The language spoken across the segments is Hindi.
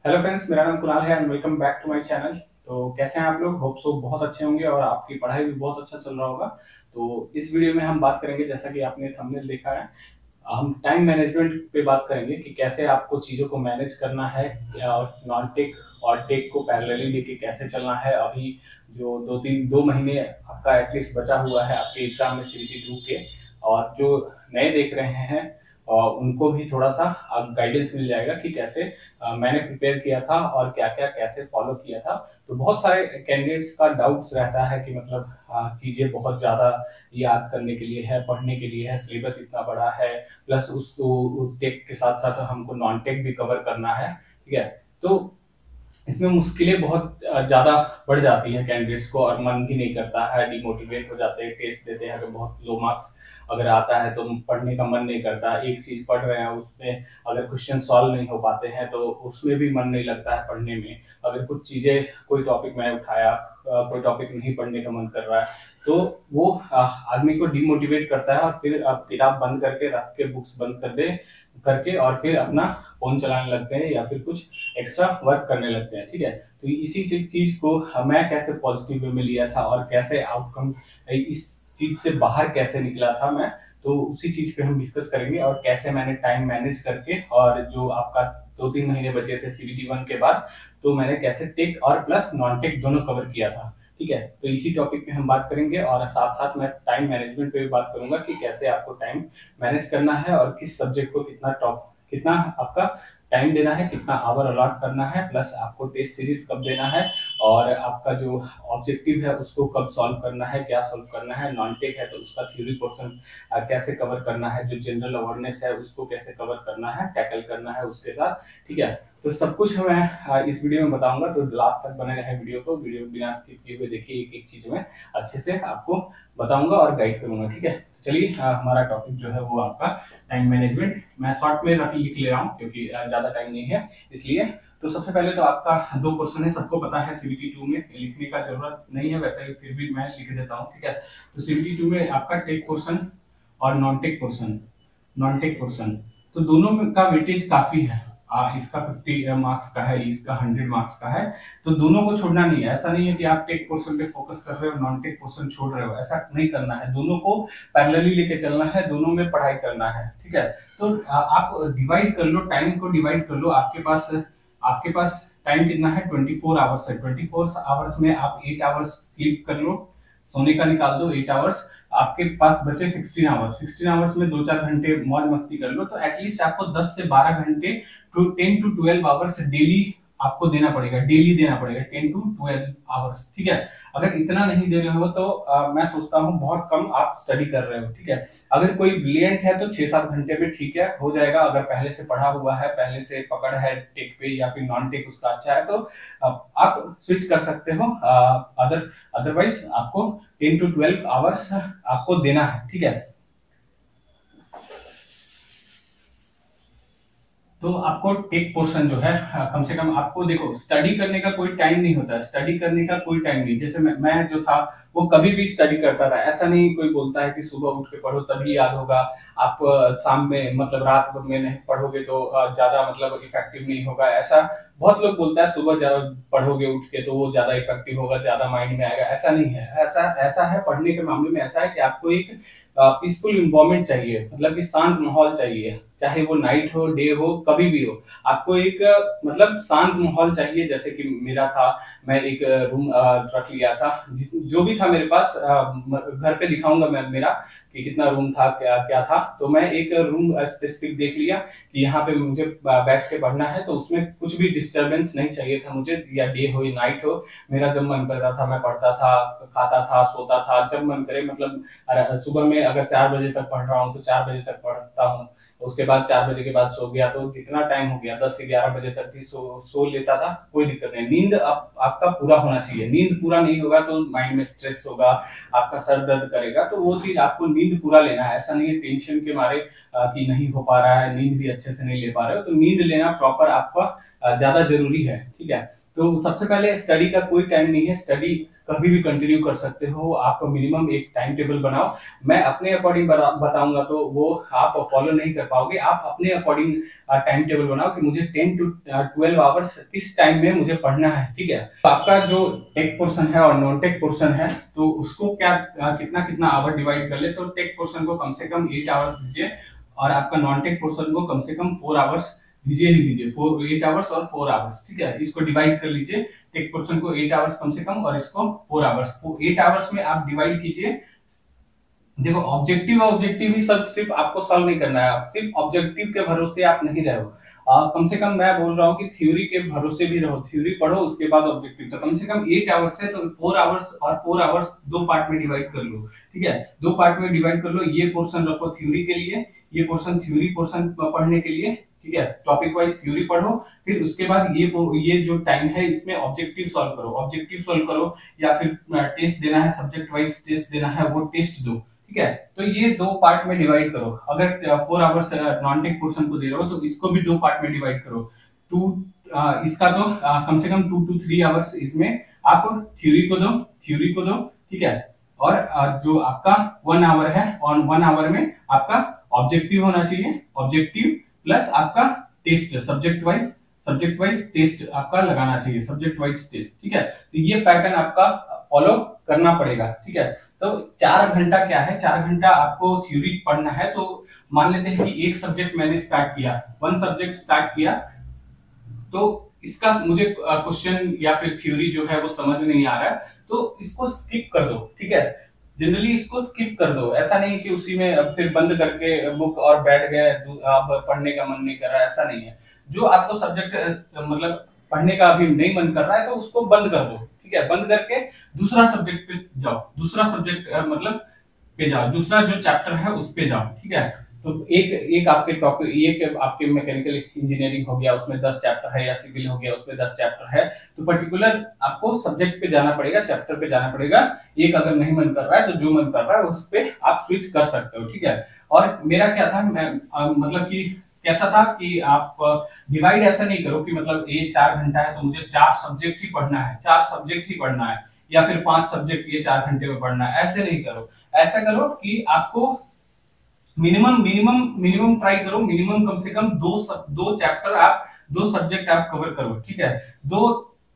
हेलो फ्रेंड्स, मेरा नाम कुणाल है and welcome back to my channel. तो कैसे हैं आप लोग? होप सो बहुत अच्छे होंगे और आपकी पढ़ाई भी बहुत अच्छा चल रहा होगा। तो इस वीडियो में हम बात करेंगे, जैसा कि आपने थंबनेल देखा है, हम टाइम मैनेजमेंट पे बात करेंगे कि कैसे आपको चीज़ों को मैनेज करना है और नॉन टेक और टेक को पैरेलली लेके कैसे चलना है। अभी जो 2 महीने आपका एटलीस्ट बचा हुआ है आपके एग्जाम में CBT 2 के, और जो नए देख रहे हैं और उनको भी थोड़ा सा गाइडेंस मिल जाएगा कि कैसे मैंने प्रिपेयर किया था और क्या क्या कैसे फॉलो किया था। तो बहुत सारे कैंडिडेट्स का डाउट्स रहता है कि मतलब चीजें बहुत ज्यादा याद करने के लिए है, पढ़ने के लिए है, सिलेबस इतना बड़ा है, प्लस उसको टेक के साथ साथ हमको नॉन टेक भी कवर करना है। ठीक है, तो इसमें मुश्किलें बहुत ज्यादा बढ़ जाती है कैंडिडेट्स को और मन भी नहीं करता है, डिमोटिवेट हो जाते हैं। टेस्ट देते हैं तो बहुत लो मार्क्स अगर आता है तो पढ़ने का मन नहीं करता। एक चीज पढ़ रहे हैं, उसमें अगर क्वेश्चन सॉल्व नहीं हो पाते हैं तो उसमें भी मन नहीं लगता है पढ़ने में। अगर कुछ चीजें, कोई टॉपिक मैंने उठाया, कोई टॉपिक नहीं पढ़ने का मन कर रहा है, तो वो आदमी को डिमोटिवेट करता है और फिर आप किताब बंद करके रख के, बुक्स बंद कर दे करके और फिर अपना फोन चलाने लगते हैं या फिर कुछ एक्स्ट्रा वर्क करने लगते हैं। ठीक है, तो इसी चीज को मैं कैसे पॉजिटिव वे में लिया था और कैसे आउटकम, इस चीज से बाहर कैसे निकला था मैं, तो उसी चीज पे हम डिस्कस करेंगे। और कैसे मैंने टाइम मैनेज करके, और जो आपका 2-3 महीने बचे थे CBT 1 के बाद, तो मैंने कैसे टेक और प्लस नॉन टेक दोनों कवर किया था। ठीक है, तो इसी टॉपिक पे हम बात करेंगे और साथ साथ मैं टाइम मैनेजमेंट पे भी बात करूंगा कि कैसे आपको टाइम मैनेज करना है और किस सब्जेक्ट को कितना आपका टाइम देना है, कितना आवर अलॉट करना है, प्लस आपको टेस्ट सीरीज कब देना है, और आपका जो ऑब्जेक्टिव है उसको कब सॉल्व करना है, क्या सॉल्व करना है। नॉन टेक है तो उसका थ्योरी पोर्शन कैसे कवर करना है, जो जनरल अवेयरनेस है उसको कैसे कवर करना है, टैकल करना है उसके साथ। ठीक है, तो सब कुछ मैं इस वीडियो में बताऊंगा, तो लास्ट तक बने रहे वीडियो को। वीडियो बिना स्किप किए हुए देखिए, एक एक चीज में अच्छे से आपको बताऊंगा और गाइड करूंगा। ठीक है, तो चलिए, हमारा टॉपिक जो है वो आपका टाइम मैनेजमेंट। मैं शॉर्ट में लिख ले रहा हूँ क्योंकि ज्यादा टाइम नहीं है इसलिए। तो सबसे पहले तो आपका 2 क्वेश्चन है, सबको पता है CBT 2 में लिखने का जरूरत नहीं है, वैसे फिर भी मैं लिख देता हूँ। ठीक है, तो CBT 2 में आपका टेक पोर्शन और नॉन टेक पोर्शन, तो दोनों में का वेटेज काफी है। इसका 50 मार्क्स का है, इसका 100 मार्क्स का है। तो दोनों को छोड़ना नहीं है। ऐसा नहीं है कि आप टेक पोर्शन पे फोकस कर रहे हो, नॉन टेक पोर्शन छोड़ रहे हो, ऐसा नहीं करना है। दोनों को पैरेलली लेके चलना है, दोनों में पढ़ाई करना है। ठीक है, तो आप डिवाइड कर लो, टाइम को डिवाइड कर लो। आपके पास टाइम कितना है? 24 आवर्स है। 24 आवर्स में आप 8 आवर्स स्लीप कर लो, सोने का निकाल दो 8 आवर्स। आपके पास बचे 16 आवर्स। 16 आवर्स में 2-4 घंटे मौज मस्ती कर लो, तो एटलीस्ट आपको 10 से 12 घंटे, 10 to 12 आवर्स डेली आपको देना पड़ेगा। डेली देना पड़ेगा 10 to 12 आवर्स। ठीक है, अगर इतना नहीं दे रहे हो तो मैं सोचता हूँ बहुत कम आप स्टडी कर रहे हो। ठीक है, अगर कोई ब्रिलियंट है तो 6-7 घंटे में ठीक है, हो जाएगा। अगर पहले से पढ़ा हुआ है, पहले से पकड़ है टेक पे या फिर नॉन टेक उसका अच्छा है, तो आप स्विच कर सकते हो। अदरवाइज आपको 10 to 12 आवर्स आपको देना है। ठीक है, तो आपको टेक पोर्शन जो है, कम से कम आपको, देखो, स्टडी करने का कोई टाइम नहीं होता। स्टडी करने का कोई टाइम नहीं। जैसे मैं जो था वो कभी भी स्टडी करता था। ऐसा नहीं कोई बोलता है कि सुबह उठ के पढ़ो तभी याद होगा। आप शाम में, मतलब रात में नहीं पढ़ोगे तो ज्यादा मतलब इफेक्टिव नहीं होगा। ऐसा बहुत लोग बोलता है सुबह ज्यादा पढ़ोगे उठ के तो वो ज्यादा इफेक्टिव होगा, ज्यादा माइंड में आएगा। ऐसा नहीं है। ऐसा ऐसा है, पढ़ने के मामले में ऐसा है कि आपको एक पीसफुल इन्वायरमेंट चाहिए, मतलब कि शांत माहौल चाहिए। चाहे वो नाइट हो, डे हो, कभी भी हो, आपको एक मतलब शांत माहौल चाहिए। जैसे कि मेरा था, मैं एक रूम रख लिया था। जो भी था मेरे पास, घर पे दिखाऊंगा मैं मेरा कि कितना रूम था, क्या क्या था। तो मैं एक रूम स्पेसिफिक देख लिया कि यहाँ पे मुझे बैठ के पढ़ना है, तो उसमें कुछ भी डिस्टरबेंस नहीं चाहिए था मुझे, या डे हो या नाइट हो। मेरा जब मन करता था मैं पढ़ता था, खाता था, सोता था, जब मन करे। मतलब सुबह में अगर 4 बजे तक पढ़ रहा हूँ तो 4 बजे तक पढ़ता हूँ। उसके बाद 4 बजे के बाद सो गया, तो जितना टाइम हो गया 10 से 11 बजे तक भी सो लेता था, कोई दिक्कत नहीं। नींद आपका पूरा होना चाहिए। नींद पूरा नहीं होगा तो माइंड में स्ट्रेस होगा, आपका सर दर्द करेगा। तो वो चीज आपको नींद पूरा लेना है। ऐसा नहीं है टेंशन के मारे कि नहीं हो पा रहा है, नींद भी अच्छे से नहीं ले पा रहे हो। तो नींद लेना प्रॉपर आपका ज्यादा जरूरी है। ठीक है, तो सबसे पहले स्टडी का कोई टाइम नहीं है। स्टडी कभी भी कंटिन्यू कर सकते हो। आप मिनिमम एक टाइम टेबल बनाओ। मैं अपने अकॉर्डिंग बताऊंगा तो वो आप फॉलो नहीं कर पाओगे। आप अपने अकॉर्डिंग टाइम टेबल बनाओ कि मुझे 10 to 12 आवर्स किस टाइम में मुझे पढ़ना है, ठीक है। तो आपका जो टेक पोर्शन है और नॉन टेक पोर्शन है, तो उसको क्या कितना कितना आवर डिवाइड कर ले। तो टेक पोर्शन को कम से कम 8 आवर्स दीजिए और आपका नॉन टेक पोर्शन को कम से कम 4 आवर्स दीजिए ही दीजिए। 8 आवर्स और 4 आवर्स, ठीक है। इसको डिवाइड कर लीजिए, टेक पोर्शन को 8 आवर्स कम से कम और इसको 4 आवर्स। 8 आवर्स में आप डिवाइड कीजिए। देखो ऑब्जेक्टिव ही सब सिर्फ आपको सॉल्व नहीं करना है। आप सिर्फ ऑब्जेक्टिव के भरोसे आप नहीं रहो। कम से कम मैं बोल रहा हूँ कि थ्योरी के भरोसे भी रहो। थ्योरी पढ़ो उसके बाद ऑब्जेक्टिव। तो कम से कम 8 आवर्स है तो 4 आवर्स और 4 आवर्स दो पार्ट में डिवाइड कर लो, ठीक है। दो पार्ट में डिवाइड कर लो। ये पोर्शन रखो थ्योरी के लिए, ये पोर्शन थ्योरी पोर्शन पढ़ने के लिए, ठीक है। टॉपिक वाइज थ्योरी पढ़ो, फिर उसके बाद ये जो टाइम है इसमें ऑब्जेक्टिव सॉल्व करो। ऑब्जेक्टिव सॉल्व करो या फिर टेस्ट देना है, सब्जेक्ट वाइज टेस्ट देना है, वो टेस्ट दो, ठीक है। तो ये दो पार्ट में डिवाइड करो। अगर 4 आवर्स नॉन टेक पोर्शन को दे रहे हो तो इसको भी दो पार्ट में डिवाइड करो। इसका तो कम से कम 2 to 3 आवर्स इसमें आप थ्योरी को दो, ठीक है। और जो आपका 1 आवर है, और 1 आवर में आपका ऑब्जेक्टिव होना चाहिए। ऑब्जेक्टिव प्लस आपका टेस्ट, सब्जेक्ट वाइज टेस्ट आपका लगाना चाहिए, सब्जेक्ट वाइज टेस्ट, ठीक है। तो ये पैटर्न आपका फॉलो करना पड़ेगा, ठीक है। तो 4 घंटा क्या है, 4 घंटा आपको थ्योरी पढ़ना है। तो मान लेते हैं कि एक सब्जेक्ट मैंने स्टार्ट किया, 1 सब्जेक्ट स्टार्ट किया, तो इसका मुझे क्वेश्चन या फिर थ्योरी जो है वो समझ नहीं आ रहा है, तो इसको स्किप कर दो, ठीक है। जनरली इसको स्किप कर दो। ऐसा नहीं कि उसी में अब फिर बंद करके बुक और बैठ गए, अब पढ़ने का मन नहीं कर रहा है, ऐसा नहीं है। जो आपको सब्जेक्ट मतलब पढ़ने का अभी नहीं मन कर रहा है तो उसको बंद कर दो, ठीक है। बंद करके दूसरा सब्जेक्ट पे जाओ, दूसरा सब्जेक्ट मतलब पे जाओ, दूसरा जो चैप्टर है उस पे जाओ, ठीक है। तो एक आपके टॉपिक, एक आपके मैकेनिकल इंजीनियरिंग हो गया, उसमें 10 चैप्टर है, या सिविल हो गया उसमें 10 चैप्टर है, तो पर्टिकुलर आपको सब्जेक्ट पे जाना पड़ेगा, चैप्टर पे जाना पड़ेगा। एक अगर नहीं मन कर रहा है तो जो मन कर रहा है उस पे आप स्विच कर सकते हो, ठीक है। और मेरा क्या था, मैं मतलब कि कैसा था कि आप डिवाइड ऐसा नहीं करो कि मतलब ये 4 घंटा है तो मुझे 4 सब्जेक्ट ही पढ़ना है, 4 सब्जेक्ट ही पढ़ना है, या फिर 5 सब्जेक्ट ये 4 घंटे में पढ़ना है, ऐसे नहीं करो। ऐसा करो कि आपको मिनिमम ट्राई करो, मिनिमम कम से कम दो चैप्टर आप, 2 सब्जेक्ट आप कवर करो, ठीक है। 2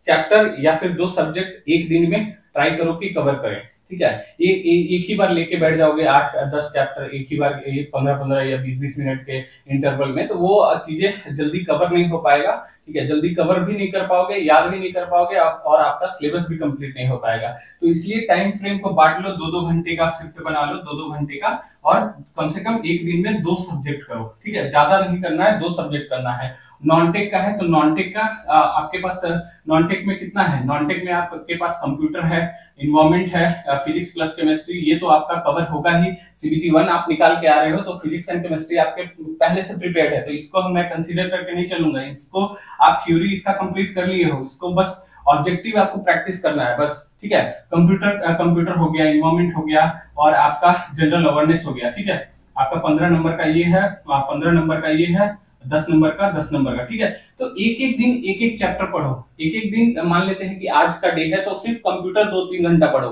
चैप्टर या फिर 2 सब्जेक्ट एक दिन में ट्राई करो कि कवर करें, ठीक है। एक ही बार लेके बैठ जाओगे 8-10 चैप्टर एक ही बार, 15-15 या 20-20 मिनट के इंटरवल में, तो वो चीजें जल्दी कवर नहीं हो पाएगा, ठीक है। जल्दी कवर भी नहीं कर पाओगे, याद भी नहीं कर पाओगे, और आपका सिलेबस भी कंप्लीट नहीं हो पाएगा। तो इसलिए टाइम फ्रेम को बांट लो, 2-2 घंटे का शिफ्ट बना लो, 2-2 घंटे का, और कम से कम एक दिन में 2 सब्जेक्ट करो, ठीक है। ज्यादा नहीं करना है, 2 सब्जेक्ट करना है। नॉन टेक का है तो नॉन टेक का आपके पास नॉन टेक में कितना है, नॉन टेक में आपके पास कंप्यूटर है, इन्वायरमेंट है, फिजिक्स प्लस केमिस्ट्री, ये तो आपका कवर होगा ही। सीबीटी 1 आप निकाल के आ रहे हो तो फिजिक्स एंड केमिस्ट्री आपके पहले से प्रिपेयर्ड है, तो इसको मैं कंसीडर करके नहीं चलूंगा। इसको आप थ्योरी इसका कंप्लीट कर लिए हो, इसको बस ऑब्जेक्टिव आपको प्रैक्टिस करना है बस, ठीक है। कंप्यूटर हो गया, इन्वायरमेंट हो गया, और आपका जनरल अवेयरनेस हो गया, ठीक है। आपका 15 नंबर का ये है, 15 नंबर का ये है, 10 नंबर का, 10 नंबर का, ठीक है। तो एक दिन एक चैप्टर पढ़ो। एक दिन मान लेते हैं कि आज का डे है तो सिर्फ कंप्यूटर 2-3 घंटा पढ़ो,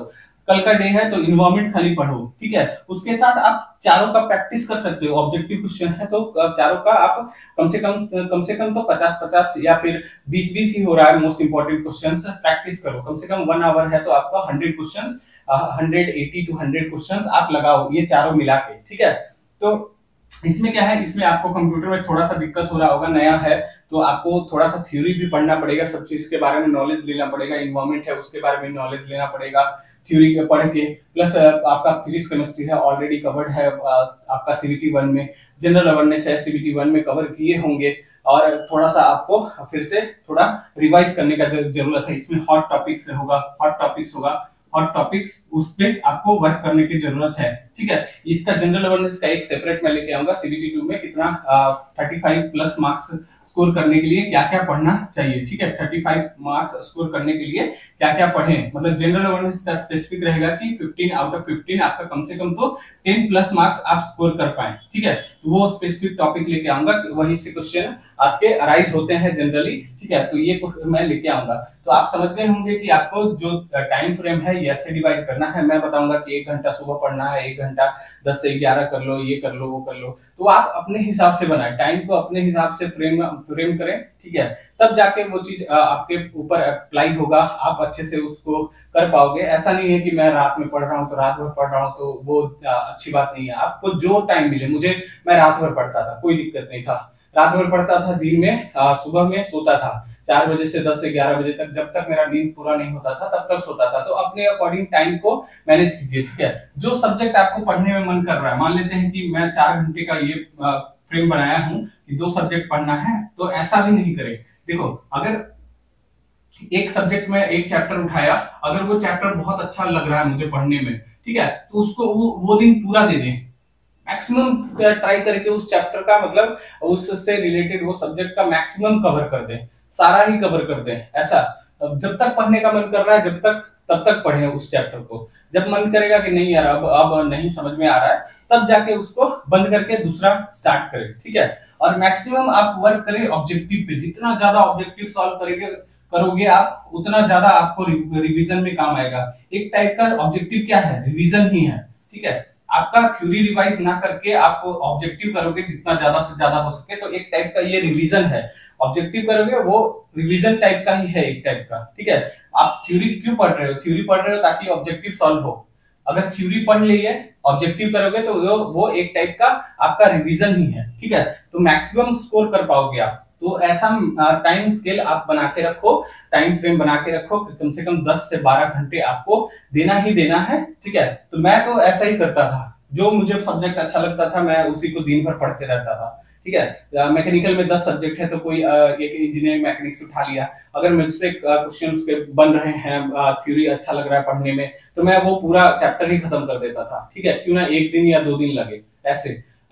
कल का डे है तो इन्वायरमेंट खाली पढ़ो, ठीक है। उसके साथ आप चारों का प्रैक्टिस कर सकते हो। ऑब्जेक्टिव क्वेश्चन है तो चारों का आप कम से कम तो 50-50 या फिर 20-20 ही हो रहा है। मोस्ट इंपोर्टेंट क्वेश्चंस प्रैक्टिस करो। कम से कम 1 आवर है तो आपका 100 क्वेश्चंस, 180 to 100 क्वेश्चंस आप लगाओ, ये चारों मिला के, ठीक है। तो इसमें क्या है, इसमें आपको कंप्यूटर में थोड़ा सा दिक्कत हो रहा होगा, नया है तो आपको थोड़ा सा थ्योरी भी पढ़ना पड़ेगा, सब चीज के बारे में नॉलेज लेना पड़ेगा। इन्वायरमेंट है उसके बारे में नॉलेज लेना पड़ेगा थ्योरी के पढ़ के, प्लस आपका फिजिक्स केमिस्ट्री है ऑलरेडी कवर्ड है आपका सीबीटी 1 में, जनरल अवेयरनेस है सीबीटी 1 में कवर किए होंगे, और थोड़ा सा आपको फिर से थोड़ा रिवाइज करने का जरूरत है। इसमें हॉट टॉपिक्स होगा, हॉट टॉपिक्स उस पे आपको वर्क करने की जरूरत है, ठीक है। इसका जनरल अवेयरनेस का एक सेपरेट मैं लेके आऊंगा सीबीटी 2 में कितना 35 प्लस मार्क्स स्कोर करने के लिए क्या क्या पढ़ना चाहिए, ठीक है। 35 मार्क्स स्कोर करने के लिए क्या क्या पढ़ें, मतलब जनरल अवेयरनेस का स्पेसिफिक रहेगा कि 15 आउट ऑफ 15 आपका कम से कम तो 10 प्लस मार्क्स आप स्कोर कर पाए, ठीक है। तो वो स्पेसिफिक टॉपिक लेके आऊंगा, वहीं से क्वेश्चन आपके अराइज होते हैं जनरली, ठीक है। तो ये मैं लेके आऊंगा। तो आप समझ गए होंगे कि आपको जो टाइम फ्रेम है ये ऐसे डिवाइड करना है। मैं बताऊंगा कि 1 घंटा सुबह पढ़ना है, 1 घंटा 10 से 11 कर लो, ये कर लो, वो कर लो। तो आप अपने हिसाब से बनाए, टाइम को अपने हिसाब से फ्रेम करें, ठीक है। तब जाके वो चीज आपके ऊपर अप्लाई होगा, आप अच्छे से उसको कर पाओगे। ऐसा नहीं है कि मैं रात में पढ़ रहा हूँ तो रात भर पढ़ रहा हूँ, तो वो अच्छी बात नहीं है। आपको जो टाइम मिले, मैं रात भर पढ़ता था, कोई दिक्कत नहीं था, रात भर पढ़ता था, दिन में सुबह में सोता था 4 बजे से 10 से 11 बजे तक, जब तक मेरा नींद पूरा नहीं होता था तब तक सोता था। तो अपने अकॉर्डिंग टाइम को मैनेज कीजिए, ठीक है। जो सब्जेक्ट आपको पढ़ने में मन कर रहा है, मान लेते हैं कि मैं 4 घंटे का ये फ्रेम बनाया हूं कि 2 सब्जेक्ट पढ़ना है, तो ऐसा भी नहीं करें। देखो, अगर एक सब्जेक्ट में एक चैप्टर उठाया, अगर वो चैप्टर बहुत अच्छा लग रहा है मुझे पढ़ने में, ठीक है, तो उसको वो दिन पूरा दे दें, मैक्सिमम ट्राई करके उस चैप्टर का, मतलब उससे रिलेटेड वो सब्जेक्ट का मैक्सिमम कवर कर दें, सारा ही कवर कर दें। ऐसा जब तक पढ़ने का मन कर रहा है, जब तक तब तक पढ़े उस चैप्टर को। जब मन करेगा कि नहीं यार अब नहीं समझ में आ रहा है, तब जाके उसको बंद करके दूसरा स्टार्ट करें, ठीक है। और मैक्सिमम आप वर्क करें ऑब्जेक्टिव पे, जितना ज्यादा ऑब्जेक्टिव सॉल्व करोगे आप, उतना ज्यादा आपको रिवीजन में काम आएगा। एक टाइप का ऑब्जेक्टिव क्या है, रिवीजन ही है, ठीक है। आपका थ्योरी रिवाइज ना करके आप ऑब्जेक्टिव करोगे जितना ज्यादा से ज्यादा हो सके, तो एक टाइप का ये रिवीजन है। ऑब्जेक्टिव करोगे वो रिवीजन टाइप का ही है, एक टाइप का, ठीक है। आप थ्योरी क्यों पढ़ रहे हो, थ्योरी पढ़ रहे हो ताकि ऑब्जेक्टिव सॉल्व हो। अगर थ्योरी पढ़ ली है, ऑब्जेक्टिव करोगे तो वो एक टाइप का आपका रिवीजन ही है, ठीक है। तो मैक्सिमम स्कोर कर पाओगे आप। तो ऐसा टाइम स्केल आप बना के रखो, टाइम फ्रेम बना के रखो कि कम से कम 10 से 12 घंटे आपको देना ही देना है, ठीक है। तो मैं तो ऐसा ही करता था, जो मुझे सब्जेक्ट अच्छा लगता था मैं उसी को दिन भर पढ़ते रहता था, ठीक है। मैकेनिकल में 10 सब्जेक्ट है तो कोई एक इंजीनियरिंग मैकेनिक्स उठा लिया, अगर मुझसे क्वेश्चंस के बन रहे हैं, थ्योरी अच्छा लग रहा है पढ़ने में, तो मैं वो पूरा चैप्टर ही खत्म कर देता था, ठीक है। क्यों ना 1 दिन या 2 दिन लगे।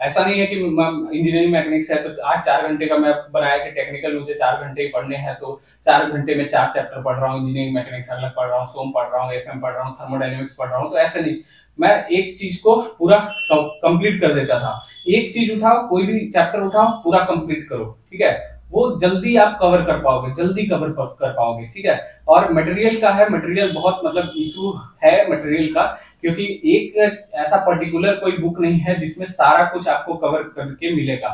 ऐसा नहीं है कि इंजीनियरिंग मैकेनिक्स है तो आज 4 घंटे का मैं बनाया कि टेक्निकल मुझे 4 घंटे ही पढ़ने हैं, तो 4 घंटे में 4 चैप्टर पढ़ रहा हूँ, इंजीनियरिंग मैकेनिक्स अलग पढ़ रहा हूँ, सोम पढ़ रहा हूँ, एफएम पढ़ रहा हूँ, थर्मोडायनेमिक्स पढ़ रहा हूँ। तो ऐसे नहीं, मैं एक चीज को पूरा कंप्लीट कर देता था। एक चीज उठाओ, कोई भी चैप्टर उठाओ, पूरा कंप्लीट करो, ठीक है। वो जल्दी आप कवर कर पाओगे, जल्दी कवर कर पाओगे, ठीक है। और मटेरियल का है, मटेरियल बहुत मतलब इशू है मटेरियल का, क्योंकि एक ऐसा पर्टिकुलर कोई बुक नहीं है जिसमें सारा कुछ आपको कवर करके मिलेगा।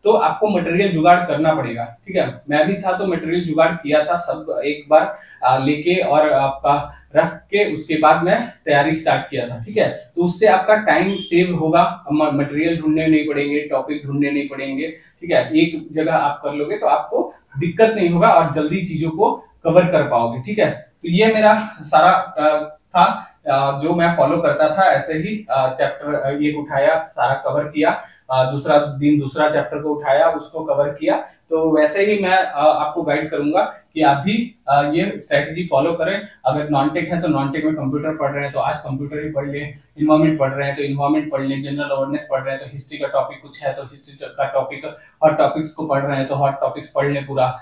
तो आपको मटेरियल जुगाड़ करना पड़ेगा, ठीक है। मैं भी था तो मटेरियल जुगाड़ किया था, सब एक बार लेके और आपका रख के उसके बाद मैं तैयारी स्टार्ट किया था, ठीक है। तो उससे आपका टाइम सेव होगा, मटेरियल ढूंढने नहीं पड़ेंगे, टॉपिक ढूंढने नहीं पड़ेंगे, ठीक है। एक जगह आप कर लोगे तो आपको दिक्कत नहीं होगा और जल्दी चीजों को कवर कर पाओगे, ठीक है। तो ये मेरा सारा था जो मैं फॉलो करता था, ऐसे ही चैप्टर ये उठाया, सारा कवर किया, दूसरा दिन दूसरा चैप्टर को उठाया, उसको कवर किया। तो वैसे ही मैं आपको गाइड करूंगा कि आप भी ये स्ट्रेटजी फॉलो करें। अगर नॉन टेक है तो नॉन टेक में कंप्यूटर पढ़ रहे हैं तो आज कंप्यूटर ही पढ़ लें, इन्वायरमेंट पढ़ रहे हैं तो इन्वायरमेंट पढ़ लें, जनरल अवेयरनेस पढ़ रहे हैं तो हिस्ट्री का टॉपिक कुछ है तो हिस्ट्री का टॉपिक, हॉट टॉपिक्स को पढ़ रहे हैं तो हॉट टॉपिक्स पढ़ लें पूरा,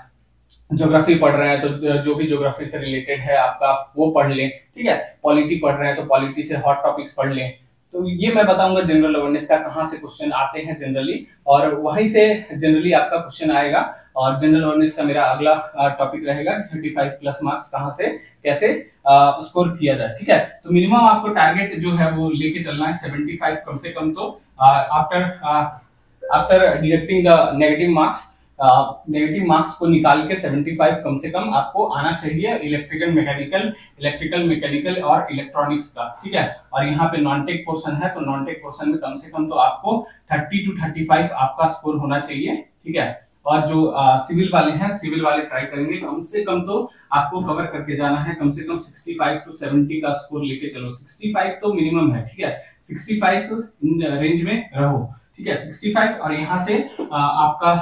ज्योग्राफी पढ़ रहे हैं तो जो भी ज्योग्राफी से रिलेटेड है आपका वो पढ़ लें, ठीक है। पॉलिटी पढ़ रहे हैं तो पॉलिटी से हॉट टॉपिक्स पढ़ लें। तो ये मैं बताऊंगा जनरल अवेयरनेस का कहां से क्वेश्चन आते हैं जनरली, और वहीं से जनरली आपका क्वेश्चन आएगा। और जनरल अवेयरनेस का मेरा अगला टॉपिक रहेगा 35 प्लस मार्क्स कहां से कैसे स्कोर किया जाए, ठीक है। तो मिनिमम आपको टारगेट जो है वो लेके चलना है 75 कम से कम। तो after deducting the negative marks को निकाल के 75 कम से कम आपको आना चाहिए इलेक्ट्रिकल मैकेनिकल और इलेक्ट्रॉनिक्स का, ठीक है। और यहाँ पे नॉन टेक पोर्शन है तो नॉन टेक पोर्शन में कम से कम तो आपको 30 to 35 आपका स्कोर होना चाहिए, ठीक है। और जो सिविल वाले हैं, सिविल वाले ट्राई करेंगे कम से कम तो आपको कवर करके जाना है, कम से कम 65 to 70 का स्कोर लेके चलो। 65 तो मिनिमम है, ठीक है, 65 रेंज में रहो, ठीक है। 65 और यहाँ से आपका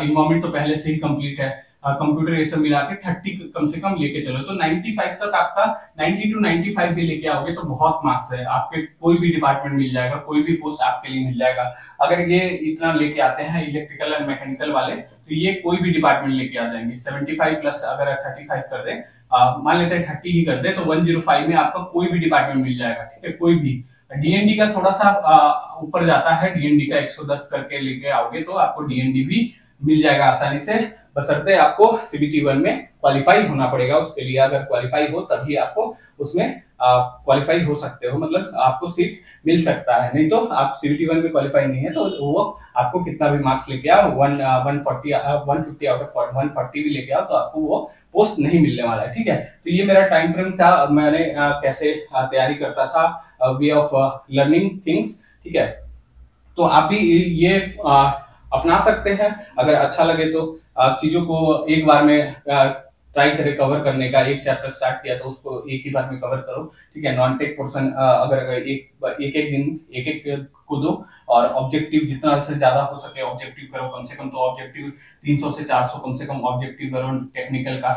इन्वायरमेंट तो पहले से ही कंप्लीट है, कंप्यूटर ये सब मिला के 30 कम से कम लेके चलो, तो 95 तक आपका 90 to 95 भी लेके आओगे तो बहुत मार्क्स है, आपके कोई भी डिपार्टमेंट मिल जाएगा, कोई भी पोस्ट आपके लिए मिल जाएगा। अगर ये इतना लेके आते हैं इलेक्ट्रिकल एंड मैकेनिकल वाले, तो ये कोई भी डिपार्टमेंट लेके आ जाएंगे। 75 प्लस अगर 35 कर दे, मान लेते हैं 30 ही कर दे, तो 105 में आपका कोई भी डिपार्टमेंट मिल जाएगा, ठीक है, कोई भी। डीएनडी का थोड़ा सा ऊपर जाता है, डीएनडी का 110 करके लेके आओगे तो आपको डीएनडी भी मिल जाएगा आसानी से, बशर्ते आपको सीबीटी 1 में क्वालिफाई होना पड़ेगा। उसके लिए अगर क्वालिफाई हो तभी आपको उसमें क्वालिफाई हो सकते हो, मतलब आपको सीट मिल सकता है। नहीं तो आप सीबीटी 1 में क्वालिफाई नहीं है तो वो आपको कितना भी मार्क्स लेके आओ, 150 आउट ऑफ 140 भी लेके आओ, तो आपको वो पोस्ट नहीं मिलने वाला है, ठीक है। तो ये मेरा टाइम फ्रेम था, मैंने कैसे तैयारी करता था, वे ऑफ लर्निंग थिंग्स, ठीक है। तो आप भी ये अपना सकते हैं, अगर अच्छा लगे तो चीजों को एक बार में ट्राई करें कवर करने का। एक चैप्टर स्टार्ट किया तो उसको एक ही बार में कवर करो, ठीक है। नॉन टेक पोर्शन अगर एक दिन एक को दो, और ऑब्जेक्टिव जितना से ज्यादा हो सके ऑब्जेक्टिव करो, कम से कम तो ऑब्जेक्टिव 300 से 400 कम से कम ऑब्जेक्टिव करो टेक्निकल का,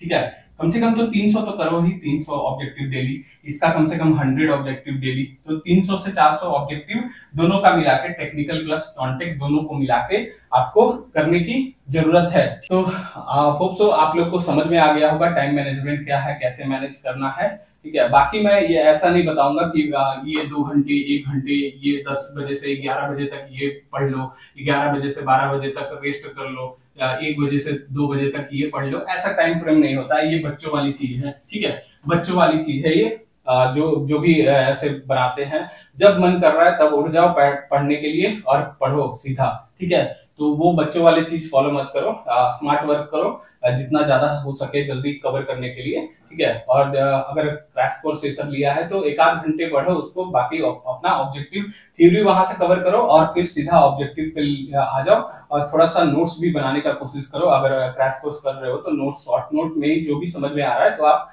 ठीक है। कम से कम तो 300 तो करो ही, 300 ऑब्जेक्टिव डेली, इसका कम से कम 100 ऑब्जेक्टिव डेली, तो 300 से 400 ऑब्जेक्टिव दोनों का मिला के, टेक्निकल प्लस नॉन टेक दोनों को मिला के आपको करने की जरूरत है। तो होप सो आप लोग को समझ में आ गया होगा टाइम मैनेजमेंट क्या है, कैसे मैनेज करना है, ठीक है। बाकी मैं ये ऐसा नहीं बताऊंगा कि ये 2 घंटे 1 घंटे ये 10 बजे से 11 बजे तक ये पढ़ लो, 11 बजे से 12 बजे तक रेस्ट कर लो, या 1 बजे से 2 बजे तक ये पढ़ लो, ऐसा टाइम फ्रेम नहीं होता है। ये बच्चों वाली चीज है, ठीक है, बच्चों वाली चीज है ये। जो भी ऐसे बनाते हैं, जब मन कर रहा है तब उठ जाओ पढ़ने के लिए और पढ़ो सीधा, ठीक है। तो वो बच्चों वाले चीज फॉलो मत करो, स्मार्ट वर्क करो जितना ज्यादा हो सके जल्दी कवर करने के लिए, ठीक है। और अगर क्रैश कोर्स सेशन लिया है तो 1-8 घंटे पढ़ो उसको, बाकी अपना ऑब्जेक्टिव थ्योरी वहां से कवर करो और फिर सीधा ऑब्जेक्टिव पे आ जाओ, और थोड़ा सा नोट्स भी बनाने का कोशिश करो। अगर क्रैश कोर्स कर रहे हो तो नोट्स, शॉर्ट नोट में जो भी समझ में आ रहा है तो आप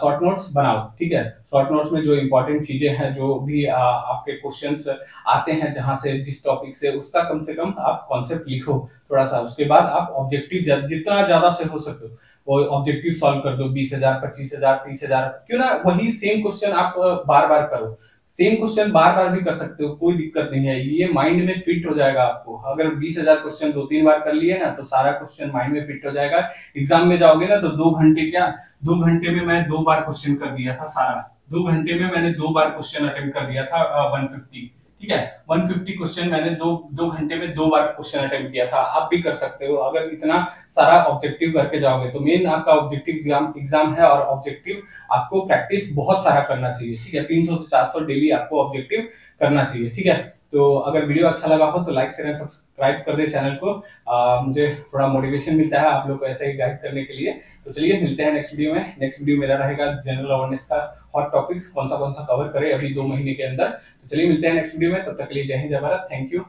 शॉर्ट नोट्स बनाओ, ठीक है। शॉर्ट नोट्स में जो इंपॉर्टेंट चीजें हैं, जो भी आपके क्वेश्चंस आते हैं जहां से, जिस टॉपिक से, उसका कम से कम आप कॉन्सेप्ट लिखो थोड़ा सा। उसके बाद आप ऑब्जेक्टिव जितना ज्यादा से हो सके वो ऑब्जेक्टिव सॉल्व कर दो, 20,000 25,000 30,000, क्यों ना वही सेम क्वेश्चन आप बार बार करो। सेम क्वेश्चन बार बार भी कर सकते हो, कोई दिक्कत नहीं है, ये माइंड में फिट हो जाएगा आपको। अगर 20,000 क्वेश्चन 2-3 बार कर लिए ना तो सारा क्वेश्चन माइंड में फिट हो जाएगा। एग्जाम में जाओगे ना तो 2 घंटे क्या, 2 घंटे में मैं 2 बार क्वेश्चन कर दिया था सारा, 2 घंटे में मैंने 2 बार क्वेश्चन अटेम्प्ट कर दिया था 150, ठीक है। 150 क्वेश्चन मैंने 2 घंटे में 2 बार क्वेश्चन अटेम्प्ट किया था। आप भी कर सकते हो अगर इतना सारा ऑब्जेक्टिव करके जाओगे तो। मेन आपका ऑब्जेक्टिव एग्जाम है, और ऑब्जेक्टिव आपको प्रैक्टिस बहुत सारा करना चाहिए, ठीक है। 300 से 400 डेली आपको ऑब्जेक्टिव करना चाहिए, ठीक है। तो अगर वीडियो अच्छा लगा हो तो लाइक शेयर एंड सब्सक्राइब कर दे चैनल को, मुझे थोड़ा मोटिवेशन मिलता है आप लोग को ऐसे ही गाइड करने के लिए। तो चलिए मिलते हैं नेक्स्ट वीडियो में। नेक्स्ट वीडियो मेरा रहेगा जनरल अवेयरनेस का, हॉट टॉपिक्स कौन सा कवर करे अभी 2 महीने के अंदर। तो चलिए मिलते हैं नेक्स्ट वीडियो में, तब तक के लिए जय हिंद जय भारत, थैंक यू।